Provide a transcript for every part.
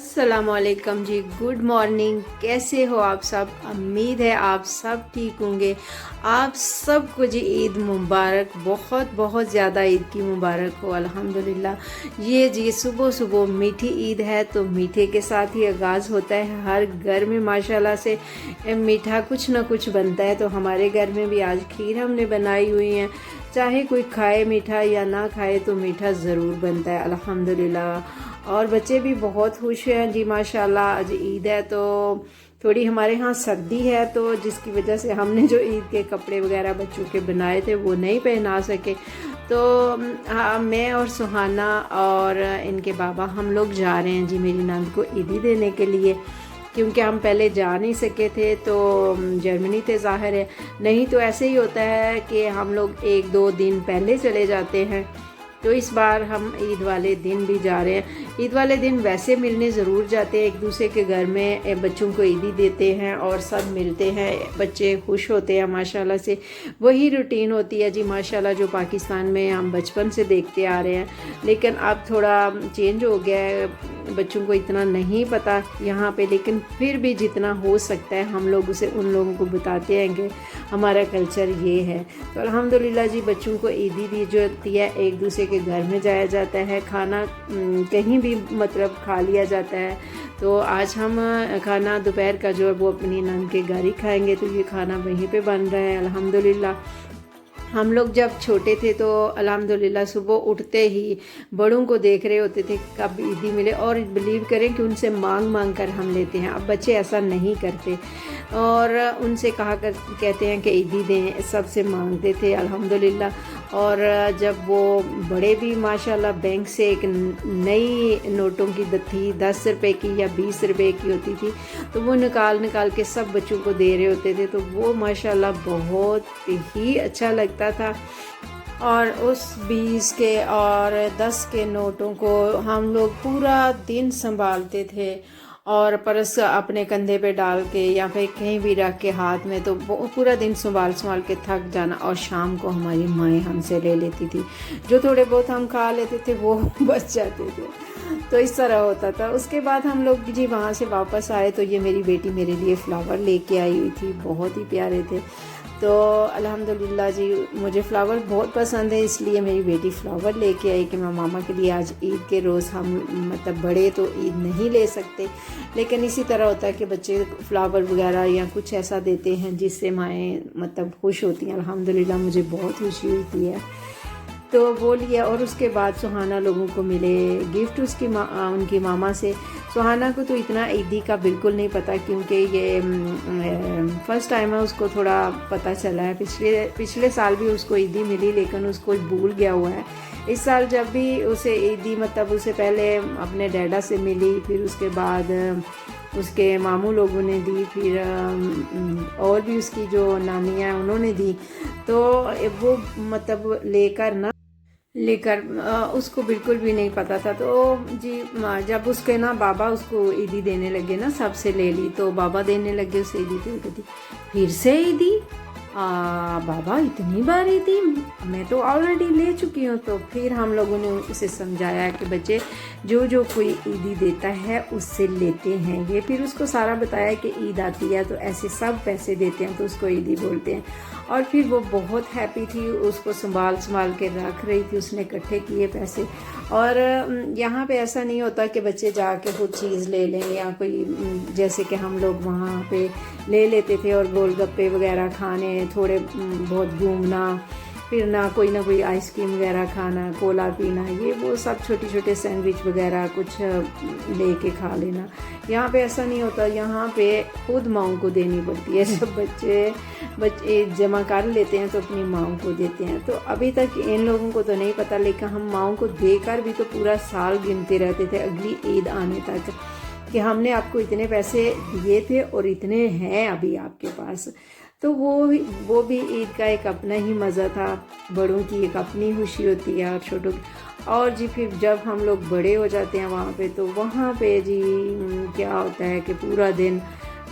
अस्सलामुअलैकुम जी, good morning. कैसे हो आप सब? उम्मीद है आप सब ठीक होंगे। आप सबको जी ईद मुबारक, बहुत बहुत ज़्यादा ईद की मुबारक हो अल्हम्दुलिल्लाह। ये जी सुबह सुबह मीठी ईद है, तो मीठे के साथ ही आगाज़ होता है। हर घर में माशाल्लाह से मीठा कुछ ना कुछ बनता है। तो हमारे घर में भी आज खीर हमने बनाई हुई है। चाहे कोई खाए मीठा या ना खाए तो मीठा ज़रूर बनता है अल्हम्दुलिल्लाह। और बच्चे भी बहुत खुश हैं जी माशाल्लाह। आज ईद है तो थोड़ी हमारे यहाँ सर्दी है, तो जिसकी वजह से हमने जो ईद के कपड़े वगैरह बच्चों के बनाए थे वो नहीं पहना सके। तो हाँ, मैं और सुहाना और इनके बाबा हम लोग जा रहे हैं जी मेरी नंद को ईदी देने के लिए, क्योंकि हम पहले जा नहीं सके थे। तो जर्मनी थे ज़ाहिर है, नहीं तो ऐसे ही होता है कि हम लोग एक दो दिन पहले चले जाते हैं। तो इस बार हम ईद वाले दिन भी जा रहे हैं। ईद वाले दिन वैसे मिलने ज़रूर जाते हैं, एक दूसरे के घर में बच्चों को ईदी देते हैं और सब मिलते हैं, बच्चे खुश होते हैं माशाल्लाह से। वही रूटीन होती है जी माशाल्लाह जो पाकिस्तान में हम बचपन से देखते आ रहे हैं। लेकिन अब थोड़ा चेंज हो गया है, बच्चों को इतना नहीं पता यहाँ पे, लेकिन फिर भी जितना हो सकता है हम लोग उसे उन लोगों को बताते हैं कि हमारा कल्चर ये है। तो अल्हम्दुलिल्लाह जी बच्चों को ईदी दी जाती है, एक दूसरे के घर में जाया जाता है, खाना कहीं भी मतलब खा लिया जाता है। तो आज हम खाना दोपहर का जो है वो अपनी नंद के घर ही खाएंगे, तो ये खाना वहीं पे बन रहा है अल्हम्दुलिल्लाह। हम लोग जब छोटे थे तो अल्हम्दुलिल्लाह सुबह उठते ही बड़ों को देख रहे होते थे कब ईदी मिले, और बिलीव करें कि उनसे मांग मांग कर हम लेते हैं। अब बच्चे ऐसा नहीं करते और उनसे कहते हैं कि ईदी दें, सबसे मांगते थे अल्हम्दुलिल्लाह। और जब वो बड़े भी माशाल्लाह बैंक से एक नई नोटों की थी, 10 रुपए की या 20 रुपए की होती थी, तो वो निकाल निकाल के सब बच्चों को दे रहे होते थे। तो वो माशाल्लाह बहुत ही अच्छा लगता था। और उस 20 के और 10 के नोटों को हम लोग पूरा दिन संभालते थे और पर्स अपने कंधे पे डाल के या फिर कहीं भी रख के हाथ में, तो वो पूरा दिन संभाल संभाल के थक जाना। और शाम को हमारी माएँ हमसे ले लेती थी, जो थोड़े बहुत हम खा लेते थे वो बच जाते थे। तो इस तरह होता था। उसके बाद हम लोग जी वहाँ से वापस आए तो ये मेरी बेटी मेरे लिए फ़्लावर लेके आई हुई थी, बहुत ही प्यारे थे। तो अल्हम्दुलिल्लाह जी मुझे फ़्लावर बहुत पसंद है, इसलिए मेरी बेटी फ़्लावर लेके आई कि मैं मामा के लिए आज ईद के रोज़ हम मतलब बड़े तो ईद नहीं ले सकते, लेकिन इसी तरह होता है कि बच्चे फ़्लावर वगैरह या कुछ ऐसा देते हैं जिससे माएँ मतलब खुश होती हैं। अल्हम्दुलिल्लाह मुझे बहुत खुशी होती है। तो वो लिया और उसके बाद सुहाना लोगों को मिले गिफ्ट उसकी उनकी मामा से। सुहाना को तो इतना ईदी का बिल्कुल नहीं पता, क्योंकि ये फर्स्ट टाइम है, उसको थोड़ा पता चला है। पिछले साल भी उसको ईदी मिली, लेकिन उसको भूल गया हुआ है। इस साल जब भी उसे ईदी मतलब उसे पहले अपने डैडा से मिली, फिर उसके बाद उसके मामू लोगों ने दी, फिर और भी उसकी जो नानियाँ हैं उन्होंने दी। तो वो मतलब लेकर उसको बिल्कुल भी नहीं पता था। तो जी जब उसके ना बाबा उसको ईदी देने लगे ना, सबसे ले ली, तो बाबा देने लगे उसे ईदी, तो कहती फिर से ईदी, बाबा इतनी बार ईदी, मैं तो ऑलरेडी ले चुकी हूँ। तो फिर हम लोगों ने उसे समझाया कि बच्चे जो जो कोई ईदी देता है उससे लेते हैं ये। फिर उसको सारा बताया कि ईद आती है तो ऐसे सब पैसे देते हैं तो उसको ईदी बोलते हैं। और फिर वो बहुत हैप्पी थी, उसको संभाल के रख रही थी, उसने इकट्ठे किए पैसे। और यहाँ पे ऐसा नहीं होता कि बच्चे जाके खुद चीज़ ले लें, या कोई जैसे कि हम लोग वहाँ पे ले लेते थे और गोलगप्पे वगैरह खाने, थोड़े बहुत घूमना फिरना, कोई ना कोई आइसक्रीम वगैरह खाना, कोला पीना, ये वो सब छोटे छोटे सैंडविच वगैरह कुछ लेके खा लेना। यहाँ पे ऐसा नहीं होता, यहाँ पे खुद माँओं को देनी पड़ती है। जब बच्चे जमा कर लेते हैं तो अपनी माँओं को देते हैं। तो अभी तक इन लोगों को तो नहीं पता, लेकिन हम माँओं को देकर भी तो पूरा साल गिनते रहते थे अगली ईद आने तक कि हमने आपको इतने पैसे दिए थे और इतने हैं अभी आपके पास। तो वो भी ईद का एक अपना ही मज़ा था, बड़ों की एक अपनी खुशी होती है और छोटों की। और जी फिर जब हम लोग बड़े हो जाते हैं वहाँ पे, तो वहाँ पे जी क्या होता है कि पूरा दिन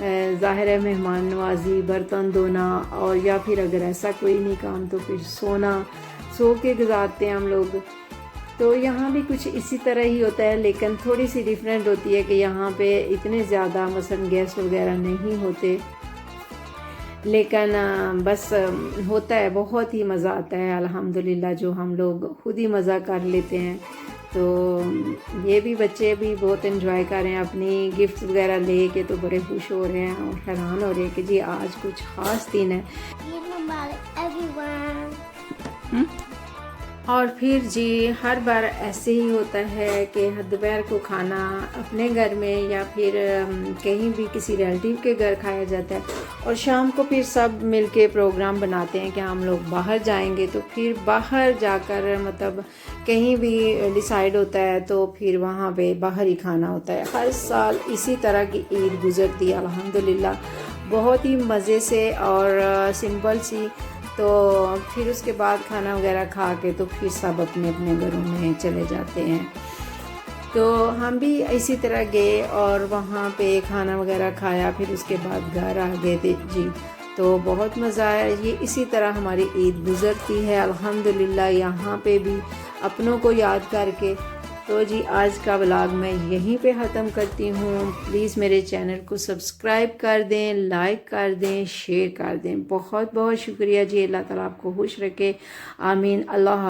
ज़ाहिर है मेहमान नवाजी, बर्तन धोना, और या फिर अगर ऐसा कोई नहीं काम तो फिर सो के गुजारते हैं हम लोग। तो यहाँ भी कुछ इसी तरह ही होता है, लेकिन थोड़ी सी डिफरेंट होती है कि यहाँ पे इतने ज़्यादा मसलन गेस्ट वगैरह नहीं होते, लेकिन बस होता है, बहुत ही मज़ा आता है अल्हम्दुलिल्लाह, जो हम लोग खुद ही मज़ा कर लेते हैं। तो ये भी बच्चे भी बहुत एंजॉय कर रहे हैं, अपनी गिफ्ट वगैरह ले के तो बड़े खुश हो रहे हैं और हैरान हो रहे हैं कि जी आज कुछ ख़ास दिन है। और फिर जी हर बार ऐसे ही होता है कि दोपहर को खाना अपने घर में या फिर कहीं भी किसी रिलेटिव के घर खाया जाता है, और शाम को फिर सब मिलके प्रोग्राम बनाते हैं कि हम लोग बाहर जाएंगे। तो फिर बाहर जाकर मतलब कहीं भी डिसाइड होता है तो फिर वहाँ पे बाहर ही खाना होता है। हर साल इसी तरह की ईद गुज़रती है अल्हम्दुलिल्लाह, बहुत ही मज़े से और सिंपल सी। तो फिर उसके बाद खाना वगैरह खा के तो फिर सब अपने अपने घरों में चले जाते हैं। तो हम भी इसी तरह गए और वहाँ पे खाना वगैरह खाया, फिर उसके बाद घर आ गए थे जी। तो बहुत मज़ा आया। ये इसी तरह हमारी ईद गुज़रती है अल्हम्दुलिल्लाह, यहाँ पे भी अपनों को याद करके। तो जी आज का व्लॉग मैं यहीं पे ख़त्म करती हूँ। प्लीज़ मेरे चैनल को सब्सक्राइब कर दें, लाइक कर दें, शेयर कर दें। बहुत बहुत शुक्रिया जी। अल्लाह ताला आपको खुश रखे, आमीन। अल्लाह।